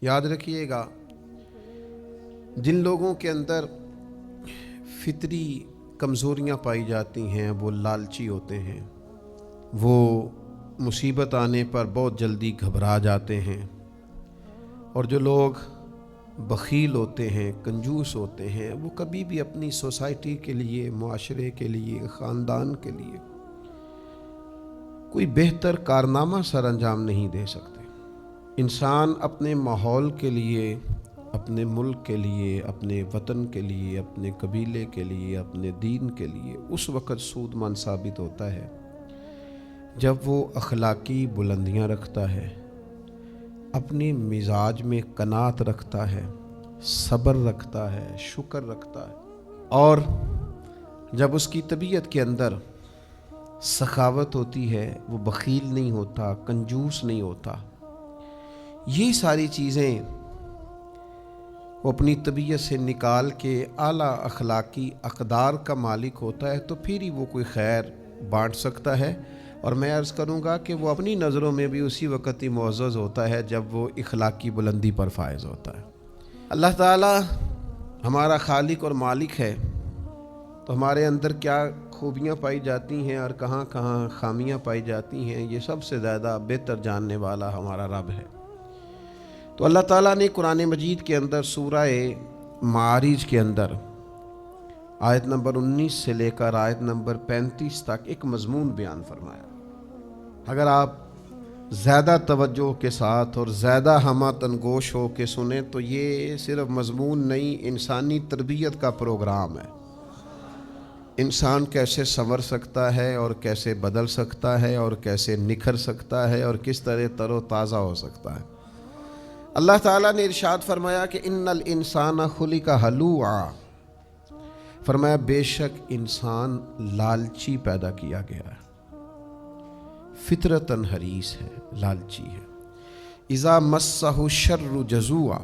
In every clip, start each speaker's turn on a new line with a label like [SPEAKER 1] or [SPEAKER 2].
[SPEAKER 1] یاد رکھیے گا، جن لوگوں کے اندر فطری کمزوریاں پائی جاتی ہیں وہ لالچی ہوتے ہیں، وہ مصیبت آنے پر بہت جلدی گھبرا جاتے ہیں، اور جو لوگ بخیل ہوتے ہیں، کنجوس ہوتے ہیں، وہ کبھی بھی اپنی سوسائٹی کے لیے، معاشرے کے لیے، خاندان کے لیے کوئی بہتر کارنامہ سر انجام نہیں دے سکتے۔ انسان اپنے ماحول کے لیے، اپنے ملک کے لیے، اپنے وطن کے لیے، اپنے قبیلے کے لیے، اپنے دین کے لیے اس وقت سود مند ثابت ہوتا ہے جب وہ اخلاقی بلندیاں رکھتا ہے، اپنے مزاج میں قناعت رکھتا ہے، صبر رکھتا ہے، شکر رکھتا ہے، اور جب اس کی طبیعت کے اندر سخاوت ہوتی ہے، وہ بخیل نہیں ہوتا، کنجوس نہیں ہوتا۔ یہ ساری چیزیں وہ اپنی طبیعت سے نکال کے اعلیٰ اخلاقی اقدار کا مالک ہوتا ہے، تو پھر ہی وہ کوئی خیر بانٹ سکتا ہے۔ اور میں عرض کروں گا کہ وہ اپنی نظروں میں بھی اسی وقت ہی معزز ہوتا ہے جب وہ اخلاقی بلندی پر فائز ہوتا ہے۔ اللہ تعالی ہمارا خالق اور مالک ہے، تو ہمارے اندر کیا خوبیاں پائی جاتی ہیں اور کہاں کہاں خامیاں پائی جاتی ہیں، یہ سب سے زیادہ بہتر جاننے والا ہمارا رب ہے۔ تو اللہ تعالیٰ نے قرآن مجید کے اندر سورہ معارج کے اندر آیت نمبر 19 سے لے کر آیت نمبر 35 تک ایک مضمون بیان فرمایا۔ اگر آپ زیادہ توجہ کے ساتھ اور زیادہ ہمہ تنگوش ہو کے سنیں تو یہ صرف مضمون نہیں، انسانی تربیت کا پروگرام ہے۔ انسان کیسے سنور سکتا ہے اور کیسے بدل سکتا ہے اور کیسے نکھر سکتا ہے اور کس طرح تر و تازہ ہو سکتا ہے۔ اللہ تعالیٰ نے ارشاد فرمایا کہ ان الانسان خلق ہلوعا، فرمایا بے شک انسان لالچی پیدا کیا گیا ہے، فطرتاً حریص ہے، لالچی ہے۔ اذا مسہ الشر جزوعا،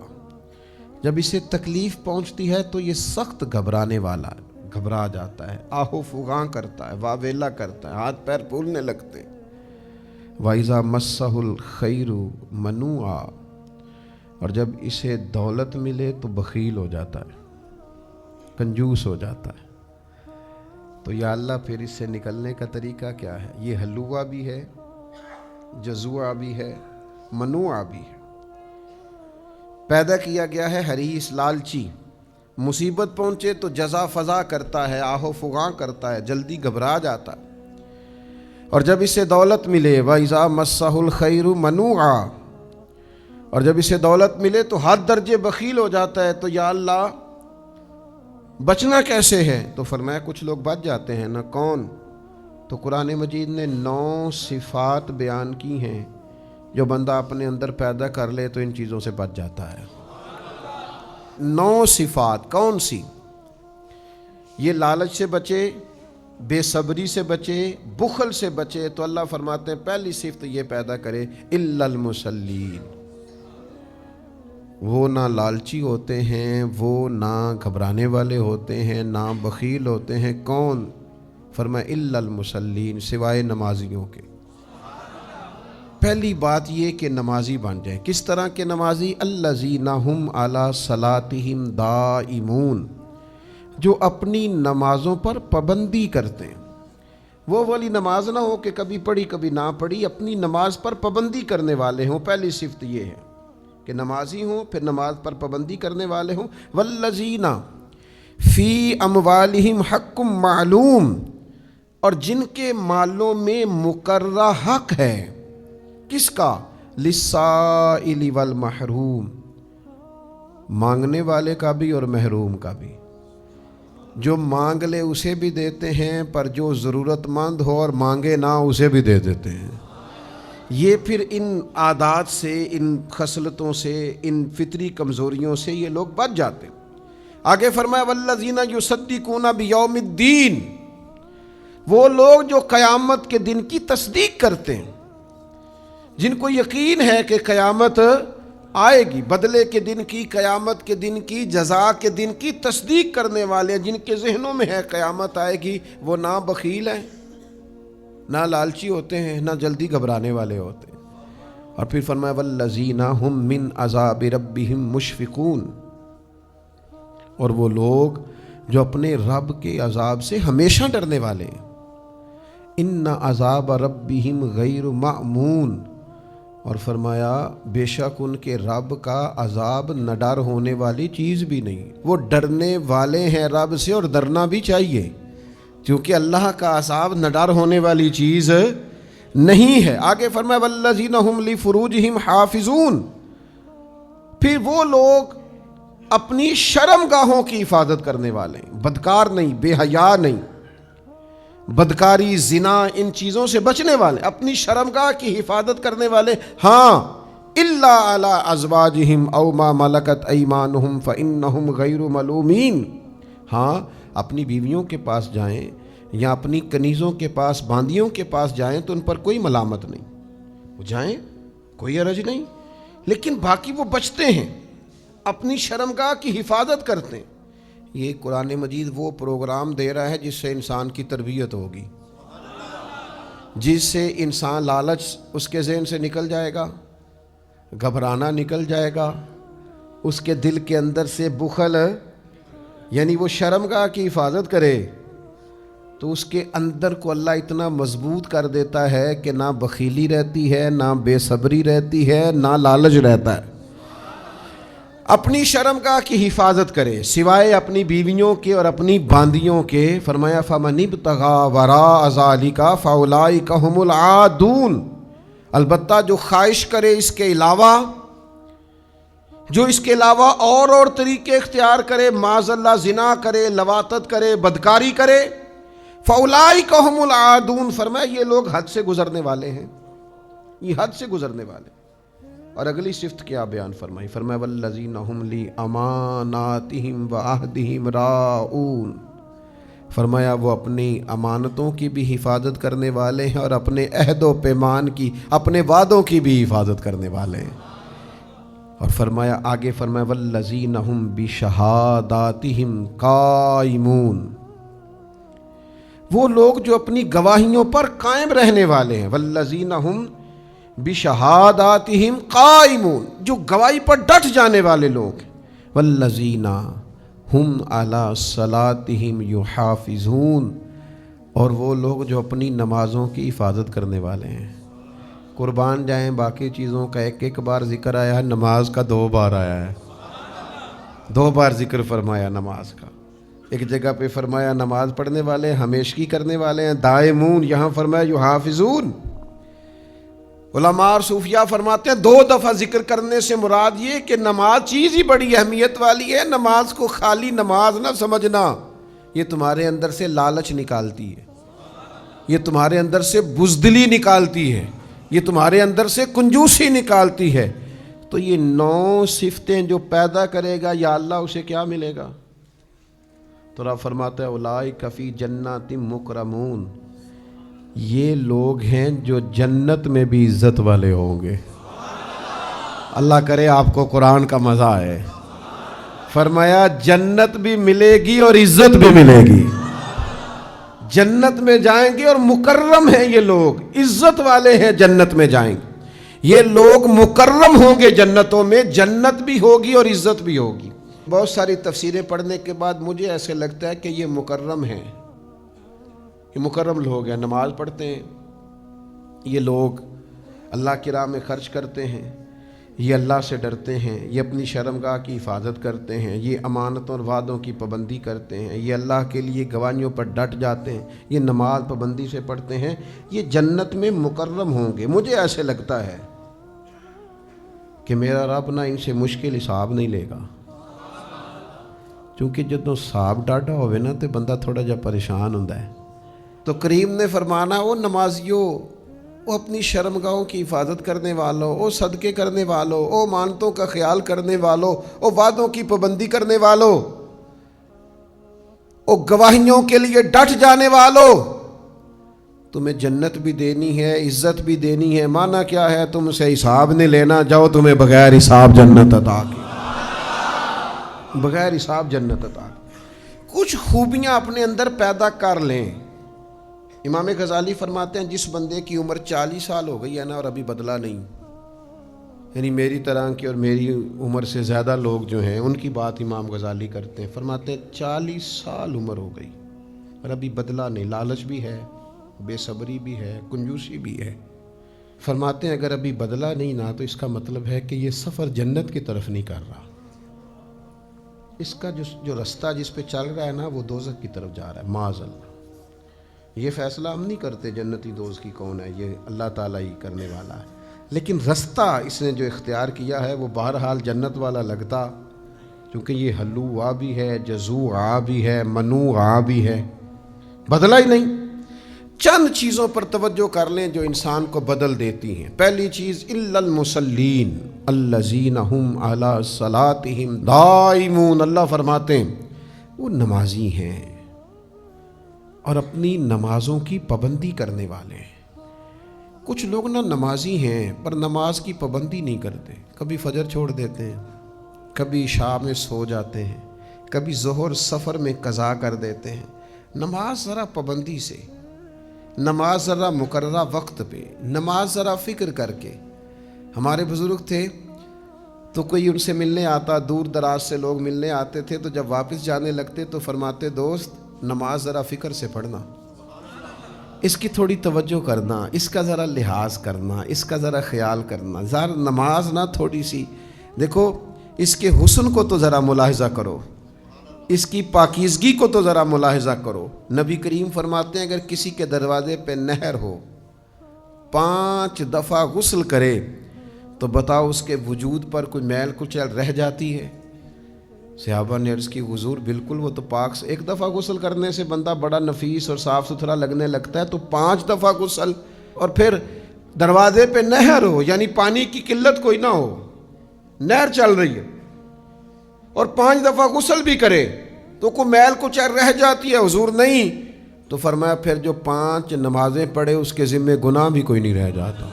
[SPEAKER 1] جب اسے تکلیف پہنچتی ہے تو یہ سخت گھبرانے والا ہے، گھبرا جاتا ہے، آہو فغاں کرتا ہے، واویلا کرتا ہے، ہاتھ پیر پھولنے لگتے ہیں۔ وَإِذَا مَسَّهُ الْخَيْرُ مَنُوعًا، اور جب اسے دولت ملے تو بخیل ہو جاتا ہے، کنجوس ہو جاتا ہے۔ تو یا اللہ پھر اس سے نکلنے کا طریقہ کیا ہے؟ یہ ہلوعہ بھی ہے، جزوعہ بھی ہے، منوعہ بھی ہے۔ پیدا کیا گیا ہے حریص، لالچی، مصیبت پہنچے تو جزا فضا کرتا ہے، آہو فغاں کرتا ہے، جلدی گھبرا جاتا ہے۔ اور جب اسے دولت ملے وَإِذَا مَسَّهُ الْخَيْرُ مَنُوعًا، اور جب اسے دولت ملے تو حد درجے بخیل ہو جاتا ہے۔ تو یا اللہ بچنا کیسے ہے؟ تو فرمایا کچھ لوگ بچ جاتے ہیں نا، کون؟ تو قرآن مجید نے 9 صفات بیان کی ہیں جو بندہ اپنے اندر پیدا کر لے تو ان چیزوں سے بچ جاتا ہے۔ 9 صفات کون سی؟ یہ لالچ سے بچے، بے صبری سے بچے، بخل سے بچے، تو اللہ فرماتے ہیں پہلی صفت یہ پیدا کرے الا المصلین، وہ نہ لالچی ہوتے ہیں، وہ نہ گھبرانے والے ہوتے ہیں، نہ بخیل ہوتے ہیں۔ کون؟ فرمایا الا المصلین، سوائے نمازیوں کے۔ پہلی بات یہ کہ نمازی بن جائیں۔ کس طرح کے نمازی؟ الذین ھم علی صلاتہم دائمون، جو اپنی نمازوں پر پابندی کرتے ہیں۔ وہ والی نماز نہ ہو کہ کبھی پڑھی کبھی نہ پڑھی، اپنی نماز پر پابندی کرنے والے ہوں۔ پہلی صفت یہ ہے کہ نمازی ہوں، پھر نماز پر پابندی کرنے والے ہوں۔ والذین فی اموالہم حق معلوم، اور جن کے مالوں میں مقررہ حق ہے۔ کس کا؟ للسائل والمحروم، مانگنے والے کا بھی اور محروم کا بھی۔ جو مانگ لے اسے بھی دیتے ہیں، پر جو ضرورت مند ہو اور مانگے نہ اسے بھی دے دیتے ہیں۔ یہ پھر ان عادات سے، ان خصلتوں سے، ان فطری کمزوریوں سے یہ لوگ بچ جاتے ہیں۔ آگے فرمایا والذین یصدقون بیوم الدین، وہ لوگ جو قیامت کے دن کی تصدیق کرتے ہیں، جن کو یقین ہے کہ قیامت آئے گی، بدلے کے دن کی، قیامت کے دن کی، جزا کے دن کی تصدیق کرنے والے، جن کے ذہنوں میں ہے قیامت آئے گی، وہ نہ بخیل ہیں، نہ لالچی ہوتے ہیں، نہ جلدی گھبرانے والے ہوتے ہیں۔ اور پھر فرمایا والذین هم من عذاب ربهم مشفقون، اور وہ لوگ جو اپنے رب کے عذاب سے ہمیشہ ڈرنے والے ہیں۔ ان عذاب ربهم غیر مأمون، اور فرمایا بے شک ان کے رب کا عذاب نہ ڈر ہونے والی چیز بھی نہیں، وہ ڈرنے والے ہیں رب سے، اور ڈرنا بھی چاہیے کیونکہ اللہ کا عذاب نہ ڈر ہونے والی چیز نہیں ہے۔ آگے فرمایا والذین هم لفروجہم حافظون، پھر وہ لوگ اپنی شرم گاہوں کی حفاظت کرنے والے ہیں، بدکار نہیں، بے حیا نہیں، بدکاری، زنا، ان چیزوں سے بچنے والے، اپنی شرمگاہ کی حفاظت کرنے والے۔ ہاں الا علی ازواجہم او ما ملکت ایمانہم فانہم غیر ملومین، ہاں اپنی بیویوں کے پاس جائیں یا اپنی کنیزوں کے پاس، باندیوں کے پاس جائیں تو ان پر کوئی ملامت نہیں، وہ جائیں کوئی حرج نہیں، لیکن باقی وہ بچتے ہیں، اپنی شرمگاہ کی حفاظت کرتے ہیں۔ یہ قرآن مجید وہ پروگرام دے رہا ہے جس سے انسان کی تربیت ہوگی، جس سے انسان لالچ اس کے ذہن سے نکل جائے گا، گھبرانا نکل جائے گا، اس کے دل کے اندر سے بخل، یعنی وہ شرمگاہ کی حفاظت کرے تو اس کے اندر کو اللہ اتنا مضبوط کر دیتا ہے کہ نہ بخیلی رہتی ہے، نہ بے صبری رہتی ہے، نہ لالچ رہتا ہے۔ اپنی شرمگاہ کی حفاظت کرے سوائے اپنی بیویوں کے اور اپنی باندیوں کے۔ فرمایا فمن ابتغى وراء ذلك فاولئک هم العادون، البتہ جو خواہش کرے اس کے علاوہ، جو اس کے علاوہ اور طریقے اختیار کرے، معاذ اللہ زنا کرے، لواطت کرے، بدکاری کرے، فاولئک هم العادون، فرمایا یہ لوگ حد سے گزرنے والے ہیں، یہ حد سے گزرنے والے۔ اور اگلی صفت کیا بیان فرمائی؟ فرمایا والذین هم لاماناتہم وعہدہم راعون، فرمایا وہ اپنی امانتوں کی بھی حفاظت کرنے والے ہیں اور اپنے عہد و پیمان کی، اپنے وعدوں کی بھی حفاظت کرنے والے ہیں۔ اور فرمایا آگے فرمایا والذین هم بشہاداتہم قائمون، وہ لوگ جو اپنی گواہیوں پر قائم رہنے والے ہیں۔ والذین هم بشہاداتہم قائمون، جو گواہی پر ڈٹ جانے والے لوگ ہیں۔ والذین ہم علی صلاتہم یحافظون، اور وہ لوگ جو اپنی نمازوں کی حفاظت کرنے والے ہیں۔ قربان جائیں، باقی چیزوں کا ایک بار ذکر آیا ہے، نماز کا 2 بار آیا ہے، 2 بار ذکر فرمایا نماز کا۔ ایک جگہ پہ فرمایا نماز پڑھنے والے ہمیشگی کرنے والے ہیں دائمون، یہاں فرمایا یحافظون۔ علماء اور صوفیاء فرماتے ہیں 2 دفعہ ذکر کرنے سے مراد یہ کہ نماز چیز ہی بڑی اہمیت والی ہے، نماز کو خالی نماز نہ سمجھنا، یہ تمہارے اندر سے لالچ نکالتی ہے، یہ تمہارے اندر سے بزدلی نکالتی ہے، یہ تمہارے اندر سے کنجوسی نکالتی ہے۔ تو یہ 9 صفتیں جو پیدا کرے گا یا اللہ اسے کیا ملے گا؟ تو رب فرماتا ہے اولئک فی جنات مکرمون، یہ لوگ ہیں جو جنت میں بھی عزت والے ہوں گے۔ اللہ کرے آپ کو قرآن کا مزہ آئے۔ فرمایا جنت بھی ملے گی اور عزت بھی ملے گی، جنت میں جائیں گے اور مکرم ہیں یہ لوگ، عزت والے ہیں، جنت میں جائیں گے یہ لوگ، مکرم ہوں گے جنتوں میں، جنت بھی ہوگی اور عزت بھی ہوگی۔ بہت ساری تفسیریں پڑھنے کے بعد مجھے ایسے لگتا ہے کہ یہ مکرم ہیں، یہ مکرم لوگ ہیں، نماز پڑھتے ہیں، یہ لوگ اللہ کی راہ میں خرچ کرتے ہیں، یہ اللہ سے ڈرتے ہیں، یہ اپنی شرمگاہ کی حفاظت کرتے ہیں، یہ امانتوں اور وعدوں کی پابندی کرتے ہیں، یہ اللہ کے لیے گواہیوں پر ڈٹ جاتے ہیں، یہ نماز پابندی سے پڑھتے ہیں، یہ جنت میں مکرم ہوں گے۔ مجھے ایسے لگتا ہے کہ میرا رب نہ ان سے مشکل حساب نہیں لے گا، کیونکہ جدوں حساب ڈاڈا ہوئے نا تو بندہ تھوڑا جا پریشان ہوتا ہے۔ تو کریم نے فرمانا او نمازیوں، او اپنی شرمگاہوں کی حفاظت کرنے والوں، او صدقے کرنے والوں، او مانتوں کا خیال کرنے والوں، او وعدوں کی پابندی کرنے والوں، او گواہیوں کے لیے ڈٹ جانے والوں، تمہیں جنت بھی دینی ہے، عزت بھی دینی ہے۔ معنی کیا ہے؟ تم سے حساب نہیں لینا، جاؤ تمہیں بغیر حساب جنت عطا کی، بغیر حساب جنت عطا کی۔ کچھ خوبیاں اپنے اندر پیدا کر لیں۔ امام غزالی فرماتے ہیں جس بندے کی عمر 40 سال ہو گئی ہے نا اور ابھی بدلا نہیں، یعنی میری طرح کی اور میری عمر سے زیادہ لوگ جو ہیں ان کی بات امام غزالی کرتے ہیں، فرماتے ہیں 40 سال عمر ہو گئی اور ابھی بدلہ نہیں، لالچ بھی ہے، بے صبری بھی ہے، کنجوسی بھی ہے۔ فرماتے ہیں اگر ابھی بدلہ نہیں نا تو اس کا مطلب ہے کہ یہ سفر جنت کی طرف نہیں کر رہا، اس کا جو رستہ جس پہ چل رہا ہے نا وہ دوزخ کی طرف جا رہا ہے، معاذ اللہ۔ یہ فیصلہ ہم نہیں کرتے جنتی دوزخی کون ہے، یہ اللہ تعالیٰ ہی کرنے والا ہے، لیکن رستہ اس نے جو اختیار کیا ہے وہ بہرحال جنت والا لگتا، کیونکہ یہ حلوہ بھی ہے، جزوع بھی ہے، منوع بھی ہے، بدلہ ہی نہیں۔ چند چیزوں پر توجہ کر لیں جو انسان کو بدل دیتی ہیں۔ پہلی چیز الا المصلین الذین هم علی صلاتهم دائمون، اللہ فرماتے ہیں وہ نمازی ہیں اور اپنی نمازوں کی پابندی کرنے والے ہیں۔ کچھ لوگ نا نمازی ہیں پر نماز کی پابندی نہیں کرتے، کبھی فجر چھوڑ دیتے ہیں، کبھی عشاء میں سو جاتے ہیں، کبھی ظہر سفر میں قضا کر دیتے ہیں۔ نماز ذرا پابندی سے، نماز ذرا مقررہ وقت پہ، نماز ذرا فکر کر کے۔ ہمارے بزرگ تھے تو کوئی ان سے ملنے آتا، دور دراز سے لوگ ملنے آتے تھے، تو جب واپس جانے لگتے تو فرماتے دوست نماز ذرا فکر سے پڑھنا، اس کی تھوڑی توجہ کرنا، اس کا ذرا لحاظ کرنا، اس کا ذرا خیال کرنا، ذرا نماز نہ تھوڑی سی دیکھو، اس کے حسن کو تو ذرا ملاحظہ کرو، اس کی پاکیزگی کو تو ذرا ملاحظہ کرو۔ نبی کریم فرماتے ہیں اگر کسی کے دروازے پہ نہر ہو، 5 دفعہ غسل کرے تو بتاؤ اس کے وجود پر کوئی میل کچیل رہ جاتی ہے؟ صحابہ نے عرض کی حضور بالکل، وہ تو پاک سے، 1 دفعہ غسل کرنے سے بندہ بڑا نفیس اور صاف ستھرا لگنے لگتا ہے، تو 5 دفعہ غسل، اور پھر دروازے پہ نہر ہو، یعنی پانی کی قلت کوئی نہ ہو، نہر چل رہی ہے اور 5 دفعہ غسل بھی کرے تو کوئی میل کچھ رہ جاتی ہے؟ حضور نہیں۔ تو فرمایا پھر جو 5 نمازیں پڑھے اس کے ذمہ گناہ بھی کوئی نہیں رہ جاتا۔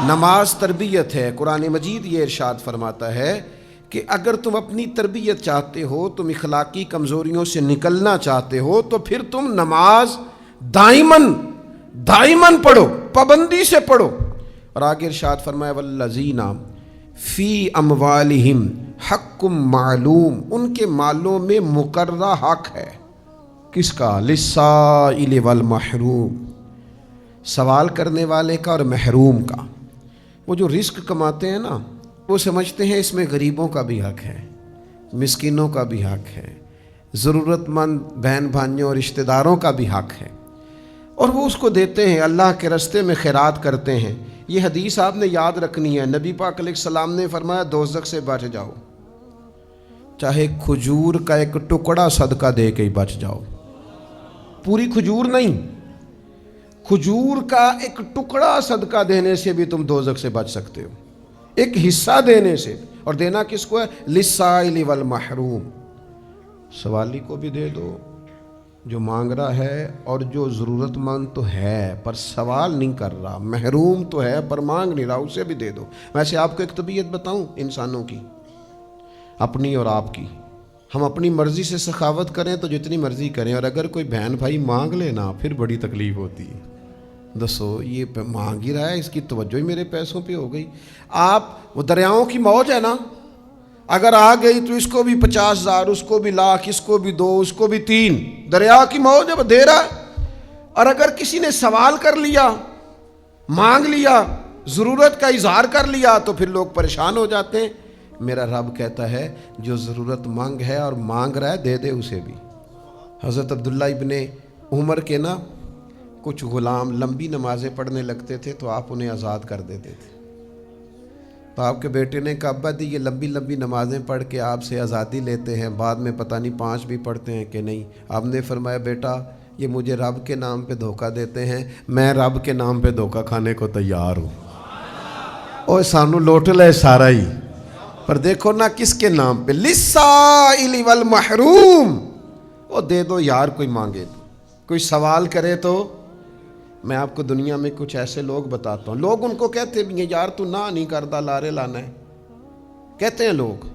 [SPEAKER 1] نماز تربیت ہے۔ قرآن مجید یہ ارشاد فرماتا ہے کہ اگر تم اپنی تربیت چاہتے ہو، تم اخلاقی کمزوریوں سے نکلنا چاہتے ہو، تو پھر تم نماز دائماً پڑھو، پابندی سے پڑھو۔ اور آگے ارشاد فرمایا والذین فی اموالہم حق معلوم، ان کے مالوں میں مقررہ حق ہے، کس کا؟ للسائل والمحروم، سوال کرنے والے کا اور محروم کا۔ وہ جو رزق کماتے ہیں نا، وہ سمجھتے ہیں اس میں غریبوں کا بھی حق ہے، مسکینوں کا بھی حق ہے، ضرورت مند بہن بھائیوں اور رشتہ داروں کا بھی حق ہے، اور وہ اس کو دیتے ہیں، اللہ کے راستے میں خیرات کرتے ہیں۔ یہ حدیث آپ نے یاد رکھنی ہے۔ نبی پاک علیہ السلام نے فرمایا دوزخ سے بچ جاؤ، چاہے کھجور کا ایک ٹکڑا صدقہ دے کے ہی بچ جاؤ، پوری کھجور نہیں، کھجور کا ایک ٹکڑا صدقہ دینے سے بھی تم دوزخ سے بچ سکتے ہو، ایک حصہ دینے سے۔ اور دینا کس کو ہے؟ للسائل والمحروم، سوالی کو بھی دے دو جو مانگ رہا ہے، اور جو ضرورت مند تو ہے پر سوال نہیں کر رہا، محروم تو ہے پر مانگ نہیں رہا، اسے بھی دے دو۔ ویسے آپ کو ایک طبیعت بتاؤں انسانوں کی، اپنی اور آپ کی، ہم اپنی مرضی سے سخاوت کریں تو جتنی مرضی کریں، اور اگر کوئی بہن بھائی مانگ لینا پھر بڑی تکلیف ہوتی ہے۔ دسو یہ مانگ ہی رہا ہے، اس کی توجہ ہی میرے پیسوں پہ ہو گئی۔ آپ وہ دریاؤں کی موج ہے نا، اگر آ گئی تو اس کو بھی 50,000، اس کو بھی 1,00,000، اس کو بھی 2، اس کو بھی 3، دریا کی موج ہے، دے رہا ہے۔ اور اگر کسی نے سوال کر لیا، مانگ لیا، ضرورت کا اظہار کر لیا، تو پھر لوگ پریشان ہو جاتے ہیں۔ میرا رب کہتا ہے جو ضرورت مند ہے اور مانگ رہا ہے دے دے اسے بھی۔ حضرت عبداللہ ابن عمر کے نا کچھ غلام لمبی نمازیں پڑھنے لگتے تھے تو آپ انہیں آزاد کر دیتے تھے۔ تو آپ کے بیٹے نے کہا ابا دی یہ لمبی لمبی نمازیں پڑھ کے آپ سے آزادی لیتے ہیں، بعد میں پتہ نہیں 5 بھی پڑھتے ہیں کہ نہیں۔ آپ نے فرمایا بیٹا یہ مجھے رب کے نام پہ دھوکہ دیتے ہیں، میں رب کے نام پہ دھوکہ کھانے کو تیار ہوں۔ اور سانو لوٹ لے سارا ہی، پر دیکھو نا کس کے نام پہ؟ للسائل والمحروم۔ وہ دے دو یار، کوئی مانگے تو، کوئی سوال کرے تو۔ میں آپ کو دنیا میں کچھ ایسے لوگ بتاتا ہوں، لوگ ان کو کہتے بھی ہیں یار تو نہ نہیں کرتا، لارے لانا ہے، کہتے ہیں لوگ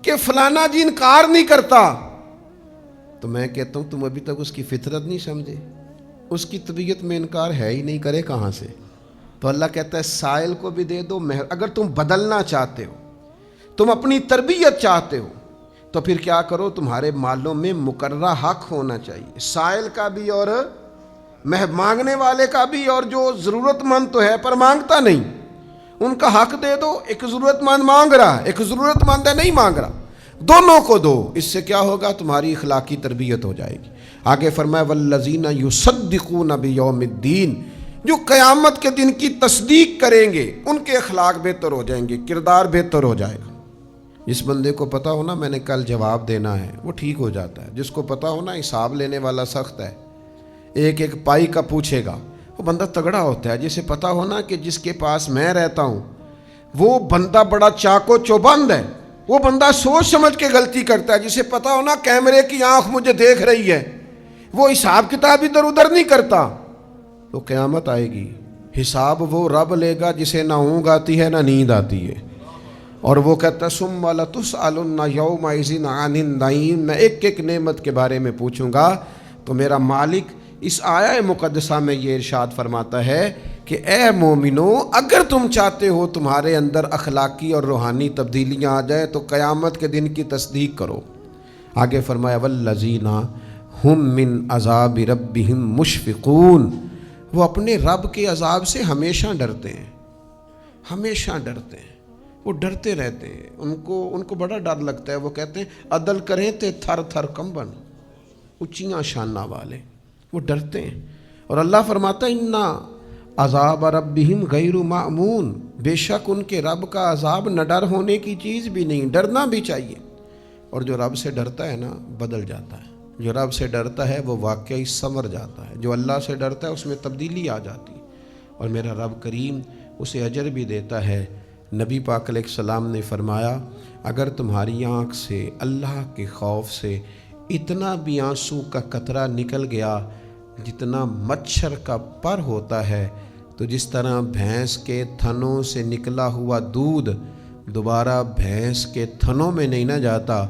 [SPEAKER 1] کہ فلانا جی انکار نہیں کرتا، تو میں کہتا ہوں تم ابھی تک اس کی فطرت نہیں سمجھے، اس کی طبیعت میں انکار ہے ہی نہیں، کرے کہاں سے؟ تو اللہ کہتا ہے سائل کو بھی دے دو مہر. اگر تم بدلنا چاہتے ہو, تم اپنی تربیت چاہتے ہو, تو پھر کیا کرو, تمہارے مالوں میں مقررہ حق ہونا چاہیے, سائل کا بھی اور مانگنے والے کا بھی, اور جو ضرورت مند تو ہے پر مانگتا نہیں, ان کا حق دے دو. ایک ضرورت مند مانگ رہا, ایک ضرورت مند ہے نہیں مانگ رہا, دونوں کو دو. اس سے کیا ہوگا, تمہاری اخلاقی تربیت ہو جائے گی. آگے فرمایا والذین یصدقون بیوم الدین, جو قیامت کے دن کی تصدیق کریں گے ان کے اخلاق بہتر ہو جائیں گے, کردار بہتر ہو جائے گا. جس بندے کو پتا ہو نا میں نے کل جواب دینا ہے وہ ٹھیک ہو جاتا ہے. جس کو پتا ہو نا حساب لینے والا سخت ہے, ایک ایک پائی کا پوچھے گا, وہ بندہ تگڑا ہوتا ہے. جسے پتا ہو نا کہ جس کے پاس میں رہتا ہوں وہ بندہ بڑا چاقو چوبند ہے, وہ بندہ سوچ سمجھ کے غلطی کرتا ہے. جسے پتا ہو نا کیمرے کی آنکھ مجھے دیکھ رہی ہے, وہ حساب کتاب ادھر ادھر نہیں کرتا. تو قیامت آئے گی, حساب وہ رب لے گا جسے نہ اونگ آتی ہے نہ نیند آتی ہے, اور وہ کہتا ہے ثم لتسألن یومئذ عن النعیم, میں ایک ایک نعمت کے بارے میں پوچھوں گا. تو میرا مالک اس آیہ مقدسہ میں یہ ارشاد فرماتا ہے کہ اے مومنو, اگر تم چاہتے ہو تمہارے اندر اخلاقی اور روحانی تبدیلیاں آ جائیں تو قیامت کے دن کی تصدیق کرو. آگے فرمایا والذین ہم من عذاب ربہم مشفقون, وہ اپنے رب کے عذاب سے ہمیشہ ڈرتے ہیں, ہمیشہ ڈرتے ہیں, وہ ڈرتے رہتے ہیں. ان کو بڑا ڈر لگتا ہے. وہ کہتے ہیں عدل کریں تے تھر تھر کمبن, اونچیاں شانہ والے, وہ ڈرتے ہیں. اور اللہ فرماتا ہے انا عذاب ربہم غیر مأمون, بے شک ان کے رب کا عذاب نہ ڈر ہونے کی چیز بھی نہیں, ڈرنا بھی چاہیے. اور جو رب سے ڈرتا ہے نا بدل جاتا ہے, جو رب سے ڈرتا ہے وہ واقعی سنور جاتا ہے, جو اللہ سے ڈرتا ہے اس میں تبدیلی آ جاتی ہے. اور میرا رب کریم اسے اجر بھی دیتا ہے. نبی پاک علیہ السلام نے فرمایا اگر تمہاری آنکھ سے اللہ کے خوف سے اتنا بھی آنسو کا قطرہ نکل گیا جتنا مچھر کا پر ہوتا ہے, تو جس طرح بھینس کے تھنوں سے نکلا ہوا دودھ دوبارہ بھینس کے تھنوں میں نہیں نہ جاتا,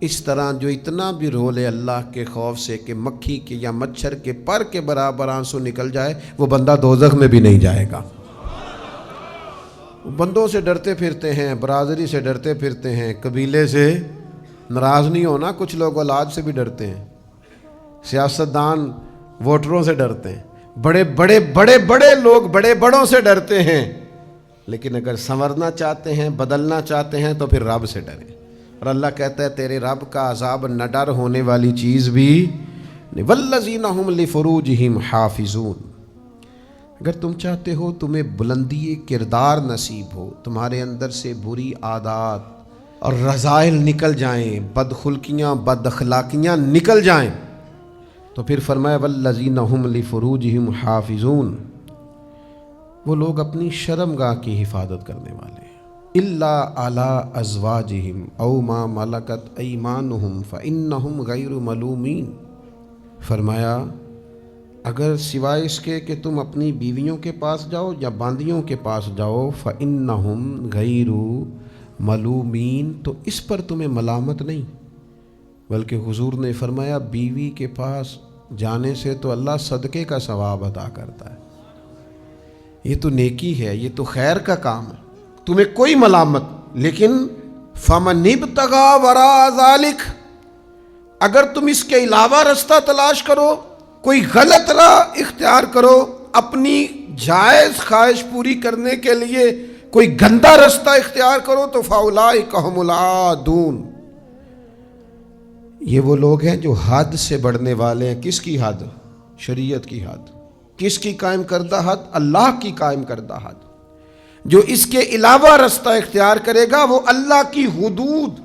[SPEAKER 1] اس طرح جو اتنا بھی رو لے اللہ کے خوف سے کہ مکھی کے یا مچھر کے پر کے برابر آنسو نکل جائے, وہ بندہ دوزخ میں بھی نہیں جائے گا. بندوں سے ڈرتے پھرتے ہیں, برادری سے ڈرتے پھرتے ہیں, قبیلے سے ناراض نہیں ہونا. کچھ لوگ اولاد سے بھی ڈرتے ہیں, سیاستدان ووٹروں سے ڈرتے ہیں, بڑے بڑے بڑے بڑے لوگ بڑے بڑوں سے ڈرتے ہیں. لیکن اگر سنورنا چاہتے ہیں, بدلنا چاہتے ہیں, تو پھر رب سے ڈریں. اور اللہ کہتا ہے تیرے رب کا عذاب نہ ڈر ہونے والی چیز بھی نہیں. والذین هم لفروجہم حافظون, اگر تم چاہتے ہو تمہیں بلندی کردار نصیب ہو, تمہارے اندر سے بری عادات اور رذائل نکل جائیں, بدخلقیاں بد اخلاقیاں نکل جائیں, تو پھر فرمایا والذین هم لفروجہم حافظون, وہ لوگ اپنی شرمگاہ کی حفاظت کرنے والے ہیں. الا علی ازواجہم او ما ملکت ایمانہم فانہم غیر ملومین, فرمایا اگر سوائے اس کے کہ تم اپنی بیویوں کے پاس جاؤ یا باندیوں کے پاس جاؤ, فَإِنَّهُمْ غَيْرُ مَلُومِينَ, تو اس پر تمہیں ملامت نہیں. بلکہ حضور نے فرمایا بیوی کے پاس جانے سے تو اللہ صدقے کا ثواب عطا کرتا ہے, یہ تو نیکی ہے, یہ تو خیر کا کام ہے, تمہیں کوئی ملامت. لیکن فَمَنِ ابْتَغَىٰ وَرَاءَ ذَلِكَ, اگر تم اس کے علاوہ رستہ تلاش کرو, کوئی غلط راہ اختیار کرو, اپنی جائز خواہش پوری کرنے کے لیے کوئی گندا رستہ اختیار کرو, تو فَأُولَٰئِکَ هُمُ الْعَادُونَ, یہ وہ لوگ ہیں جو حد سے بڑھنے والے ہیں. کس کی حد؟ شریعت کی حد. کس کی قائم کردہ حد؟ اللہ کی قائم کردہ حد. جو اس کے علاوہ رستہ اختیار کرے گا وہ اللہ کی حدود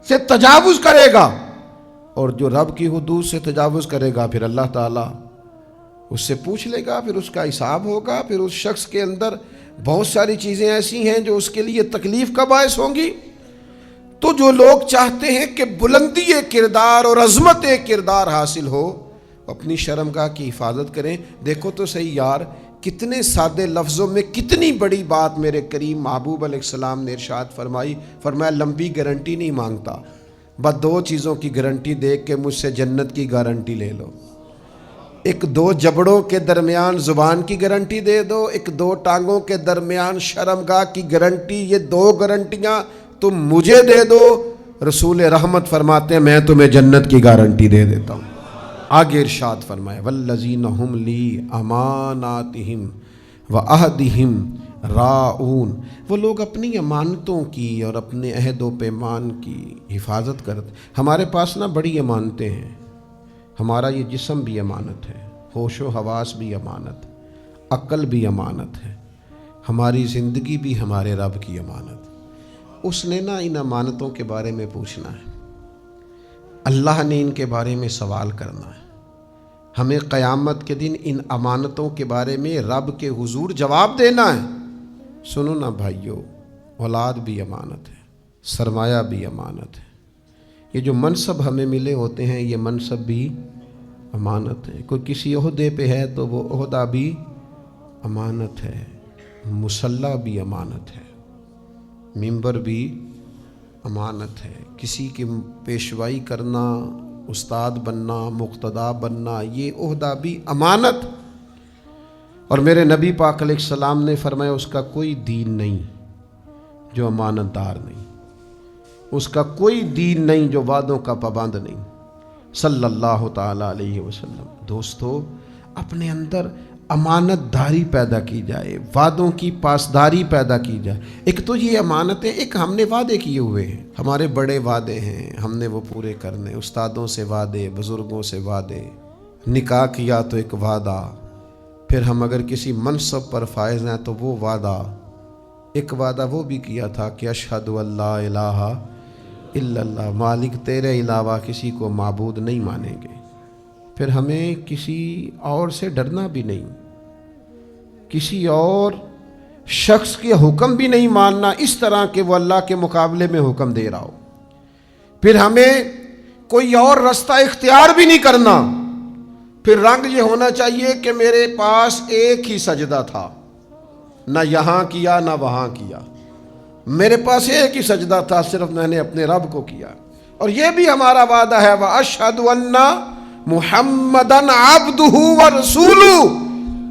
[SPEAKER 1] سے تجاوز کرے گا, اور جو رب کی حدود سے تجاوز کرے گا پھر اللہ تعالیٰ اس سے پوچھ لے گا, پھر اس کا حساب ہوگا. پھر اس شخص کے اندر بہت ساری چیزیں ایسی ہیں جو اس کے لیے تکلیف کا باعث ہوں گی. تو جو لوگ چاہتے ہیں کہ بلندی کردار اور عظمت کردار حاصل ہو, اپنی شرمگاہ کی حفاظت کریں. دیکھو تو صحیح یار, کتنے سادے لفظوں میں کتنی بڑی بات میرے کریم محبوب علیہ السلام نے ارشاد فرمائی. فرمایا لمبی گارنٹی نہیں مانگتا, بس 2 چیزوں کی گارنٹی دے کے مجھ سے جنت کی گارنٹی لے لو. ایک دو جبڑوں کے درمیان زبان کی گارنٹی دے دو، ایک دو ٹانگوں کے درمیان شرمگاہ کی گارنٹی، یہ دو گارنٹیاں تم مجھے دے دو، رسول رحمت فرماتے ہیں میں تمہیں جنت کی گارنٹی دے دیتا ہوں۔ آگے ارشاد فرمائے والذین ہم لی اماناتہم وعہدہم راعون، وہ لوگ اپنی امانتوں کی اور اپنے عہد و پیمان کی حفاظت کرتے۔ ہمارے پاس نا بڑی امانتیں ہیں، ہمارا یہ جسم بھی امانت ہے، ہوش و حواس بھی امانت، عقل بھی امانت ہے، ہماری زندگی بھی ہمارے رب کی امانت۔ اس نے نا ان امانتوں کے بارے میں پوچھنا ہے، اللہ نے ان کے بارے میں سوال کرنا ہے، ہمیں قیامت کے دن ان امانتوں کے بارے میں رب کے حضور جواب دینا ہے۔ سنو نا بھائیو، اولاد بھی امانت ہے، سرمایہ بھی امانت ہے، یہ جو منصب ہمیں ملے ہوتے ہیں یہ منصب بھی امانت ہے، کوئی کسی عہدے پہ ہے تو وہ عہدہ بھی امانت ہے، مصلی بھی امانت ہے، ممبر بھی امانت ہے، کسی کی پیشوائی کرنا، استاد بننا، مقتدا بننا، یہ عہدہ بھی امانت۔ اور میرے نبی پاک علیہ السلام نے فرمایا اس کا کوئی دین نہیں جو امانت دار نہیں، اس کا کوئی دین نہیں جو وعدوں کا پابند نہیں، صلی اللہ تعالی علیہ وسلم۔ دوستو، اپنے اندر امانت داری پیدا کی جائے، وعدوں کی پاسداری پیدا کی جائے۔ ایک تو یہ امانتیں، ایک ہم نے وعدے کیے ہوئے ہیں، ہمارے بڑے وعدے ہیں، ہم نے وہ پورے کرنے، استادوں سے وعدے، بزرگوں سے وعدے، نکاح کیا تو ایک وعدہ، پھر ہم اگر کسی منصب پر فائز ہیں تو وہ وعدہ، ایک وعدہ وہ بھی کیا تھا کہ اشہد ان لا الہ الا اللہ، مالک تیرے علاوہ کسی کو معبود نہیں مانیں گے، پھر ہمیں کسی اور سے ڈرنا بھی نہیں، کسی اور شخص کے حکم بھی نہیں ماننا اس طرح کہ وہ اللہ کے مقابلے میں حکم دے رہا ہو، پھر ہمیں کوئی اور رستہ اختیار بھی نہیں کرنا، پھر رنگ یہ ہونا چاہیے کہ میرے پاس ایک ہی سجدہ تھا، نہ یہاں کیا نہ وہاں کیا، میرے پاس ایک ہی سجدہ تھا، صرف میں نے اپنے رب کو کیا۔ اور یہ بھی ہمارا وعدہ ہے وَأَشْهَدُ أَنَّ مُحَمَّدًا عَبْدُهُ وَرَسُولُهُ،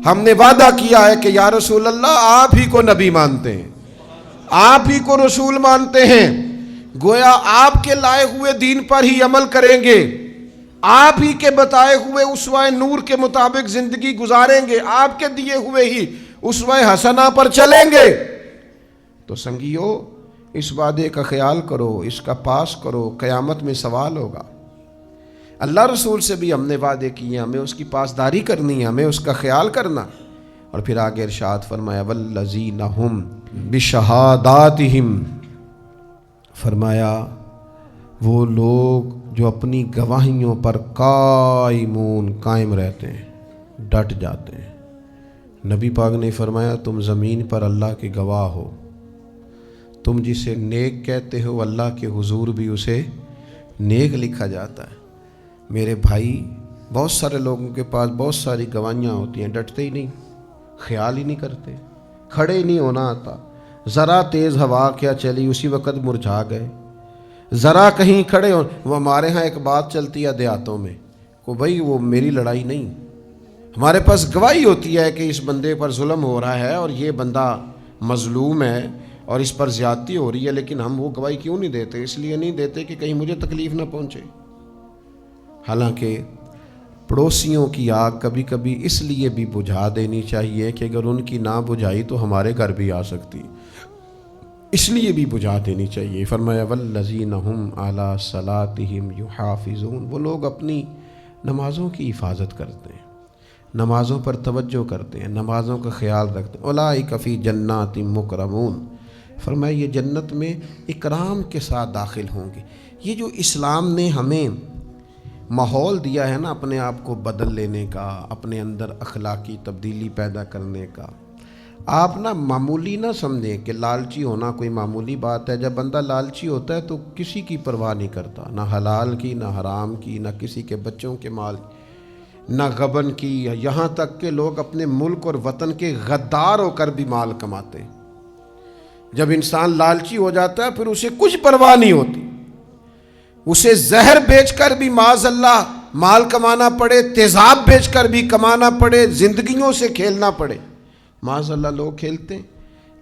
[SPEAKER 1] ہم نے وعدہ کیا ہے کہ یا رسول اللہ آپ ہی کو نبی مانتے ہیں، آپ ہی کو رسول مانتے ہیں، گویا آپ کے لائے ہوئے دین پر ہی عمل کریں گے، آپ ہی کے بتائے ہوئے اسوہ نور کے مطابق زندگی گزاریں گے، آپ کے دیے ہوئے ہی اسوہ حسنہ پر چلیں گے۔ تو سنگیو، اس وعدے کا خیال کرو، اس کا پاس کرو، قیامت میں سوال ہوگا۔ اللہ رسول سے بھی ہم نے وعدے کیے، ہمیں اس کی پاسداری کرنی ہے، ہمیں اس کا خیال کرنا۔ اور پھر آگے ارشاد فرمایا والذین ہم بشہاداتہم، فرمایا وہ لوگ جو اپنی گواہیوں پر قائمون، قائم رہتے ہیں، ڈٹ جاتے ہیں۔ نبی پاک نے فرمایا تم زمین پر اللہ کے گواہ ہو، تم جسے نیک کہتے ہو اللہ کے حضور بھی اسے نیک لکھا جاتا ہے۔ میرے بھائی، بہت سارے لوگوں کے پاس بہت ساری گواہیاں ہوتی ہیں، ڈٹتے ہی نہیں، خیال ہی نہیں کرتے، کھڑے ہی نہیں ہونا آتا، ذرا تیز ہوا کیا چلی اسی وقت مرجھا گئے، ذرا کہیں کھڑے ہو۔ وہ ہمارے ہاں ایک بات چلتی ہے دیہاتوں میں کہ بھائی وہ میری لڑائی نہیں، ہمارے پاس گواہی ہوتی ہے کہ اس بندے پر ظلم ہو رہا ہے اور یہ بندہ مظلوم ہے اور اس پر زیادتی ہو رہی ہے، لیکن ہم وہ گواہی کیوں نہیں دیتے؟ اس لیے نہیں دیتے کہ کہیں مجھے تکلیف نہ پہنچے۔ حالانکہ پڑوسیوں کی آگ کبھی کبھی اس لیے بھی بجھا دینی چاہیے کہ اگر ان کی نہ بجھائی تو ہمارے گھر بھی آ سکتی، اس لیے بھی بجھا دینی چاہیے۔ فرمایا والذین ہم علی صلاتہم یحافظون، وہ لوگ اپنی نمازوں کی حفاظت کرتے ہیں، نمازوں پر توجہ کرتے ہیں، نمازوں کا خیال رکھتے ہیں۔ اولئک فی جنات مکرمون، فرمایا یہ جنت میں اکرام کے ساتھ داخل ہوں گے۔ یہ جو اسلام نے ہمیں ماحول دیا ہے نا اپنے آپ کو بدل لینے کا، اپنے اندر اخلاقی تبدیلی پیدا کرنے کا، آپ نا معمولی نہ سمجھیں کہ لالچی ہونا کوئی معمولی بات ہے۔ جب بندہ لالچی ہوتا ہے تو کسی کی پرواہ نہیں کرتا، نہ حلال کی، نہ حرام کی، نہ کسی کے بچوں کے مال، نہ غبن کی، یہاں تک کہ لوگ اپنے ملک اور وطن کے غدار ہو کر بھی مال کماتے ہیں۔ جب انسان لالچی ہو جاتا ہے پھر اسے کچھ پرواہ نہیں ہوتی، اسے زہر بیچ کر بھی معاذ اللہ مال کمانا پڑے، تیزاب بیچ کر بھی کمانا پڑے، زندگیوں سے کھیلنا پڑے، معاذ اللہ لوگ کھیلتے ہیں۔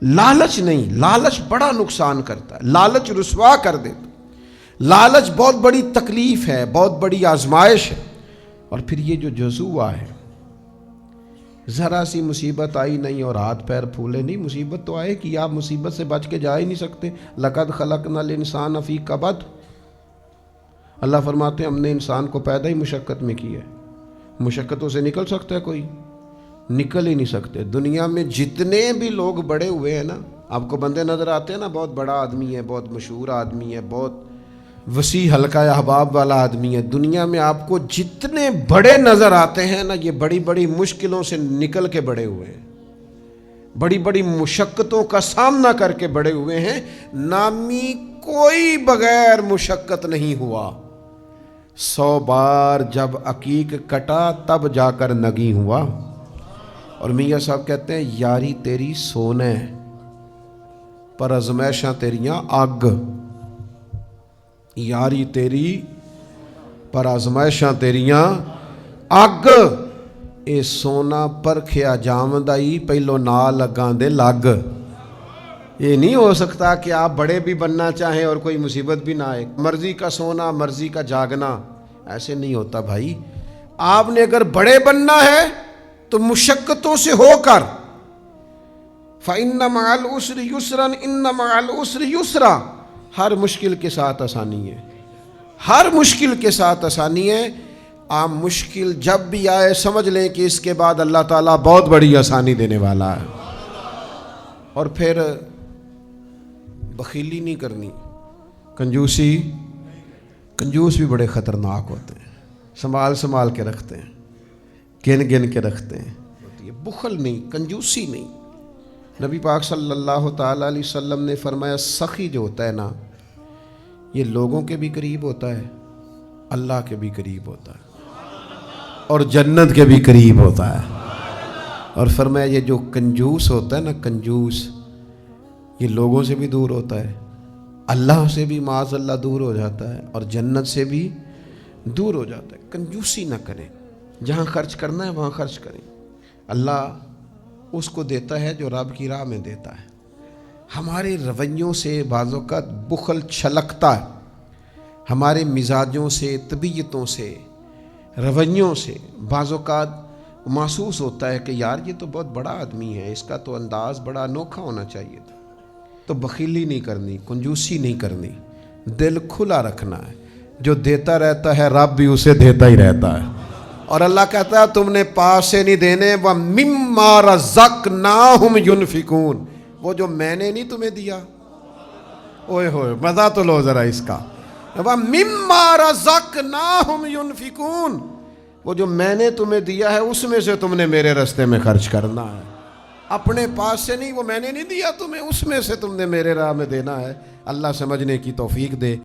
[SPEAKER 1] لالچ نہیں، لالچ بڑا نقصان کرتا ہے، لالچ رسوا کر دیتا، لالچ بہت بڑی تکلیف ہے، بہت بڑی آزمائش ہے۔ اور پھر یہ جو جزوہ ہے، ذرا سی مصیبت آئی نہیں اور ہاتھ پیر پھولے نہیں، مصیبت تو آئے کہ آپ مصیبت سے بچ کے جا ہی نہیں سکتے۔ لَقَدْ خَلَقْنَا الْإِنسَانَ فِي كَبَدٍ، اللہ فرماتے ہیں ہم نے انسان کو پیدا ہی مشقت میں کیا ہے۔ مشقتوں سے نکل سکتا ہے کوئی؟ نکل ہی نہیں سکتے۔ دنیا میں جتنے بھی لوگ بڑے ہوئے ہیں نا، آپ کو بندے نظر آتے ہیں نا، بہت بڑا آدمی ہے، بہت مشہور آدمی ہے، بہت وسیع حلقہ احباب والا آدمی ہے، دنیا میں آپ کو جتنے بڑے نظر آتے ہیں نا، یہ بڑی بڑی مشکلوں سے نکل کے بڑے ہوئے ہیں، بڑی بڑی مشقتوں کا سامنا کر کے بڑے ہوئے ہیں۔ نامی کوئی بغیر مشقت نہیں ہوا، 100 بار جب عقیق کٹا تب جا کر نگی ہوا۔ اور میاں صاحب کہتے ہیں یاری تیری سونے پر ازمائشاں تیریاں آگ، یاری تیری پر آزمائشاں تیریاں اگ، اے سونا پرکھیا جامدائی پہلو نہ لگاں دے لگ۔ یہ نہیں ہو سکتا کہ آپ بڑے بھی بننا چاہیں اور کوئی مصیبت بھی نہ آئے، مرضی کا سونا مرضی کا جاگنا، ایسے نہیں ہوتا بھائی۔ آپ نے اگر بڑے بننا ہے تو مشقتوں سے ہو کر، فَإِنَّ مَعَ الْعُسْرِ يُسْرًا إِنَّ مَعَ الْعُسْرِ يُسْرًا، ہر مشکل کے ساتھ آسانی ہے، ہر مشکل کے ساتھ آسانی ہے۔ آپ مشکل جب بھی آئے سمجھ لیں کہ اس کے بعد اللہ تعالیٰ بہت بڑی آسانی دینے والا ہے۔ اور پھر بخیلی نہیں کرنی، کنجوسی، کنجوس بھی بڑے خطرناک ہوتے ہیں، سنبھال سنبھال کے رکھتے ہیں، گن گن کے رکھتے ہیں۔ بخل نہیں، کنجوسی نہیں۔ نبی پاک صلی اللہ تعالیٰ علیہ وسلم نے فرمایا سخی جو ہوتا ہے نا، یہ لوگوں کے بھی قریب ہوتا ہے، اللہ کے بھی قریب ہوتا ہے، اور جنت کے بھی قریب ہوتا ہے۔ اور فرمایا یہ جو کنجوس ہوتا ہے نا، کنجوس، یہ لوگوں سے بھی دور ہوتا ہے، اللہ سے بھی معاذ اللہ دور ہو جاتا ہے، اور جنت سے بھی دور ہو جاتا ہے۔ کنجوسی نہ کریں، جہاں خرچ کرنا ہے وہاں خرچ کریں۔ اللہ اس کو دیتا ہے جو رب کی راہ میں دیتا ہے۔ ہمارے رویوں سے بعض اوقات بخل چھلکتا ہے، ہمارے مزاجوں سے، طبیعتوں سے، رویوں سے بعض اوقات محسوس ہوتا ہے کہ یار یہ تو بہت بڑا آدمی ہے، اس کا تو انداز بڑا انوکھا ہونا چاہیے تھا۔ تو بخیلی نہیں کرنی، کنجوسی نہیں کرنی، دل کھلا رکھنا ہے۔ جو دیتا رہتا ہے رب بھی اسے دیتا ہی رہتا ہے۔ اور اللہ کہتا ہے تم نے پاس سے نہیں دینے، وَمِمَّا رَزَقْنَاهُمْ يُنْفِقُونَ، وہ جو میں نے نہیں تمہیں دیا، اوئے ہوئے مزہ تو لو ذرا اس کا، وَمِمَّا رَزَقْنَاهُمْ يُنْفِقُونَ، وہ جو میں نے تمہیں دیا ہے اس میں سے تم نے میرے راستے میں خرچ کرنا ہے، اپنے پاس سے نہیں، وہ میں نے نہیں دیا تمہیں، اس میں سے تم نے میرے راہ میں دینا ہے۔ اللہ سمجھنے کی توفیق دے۔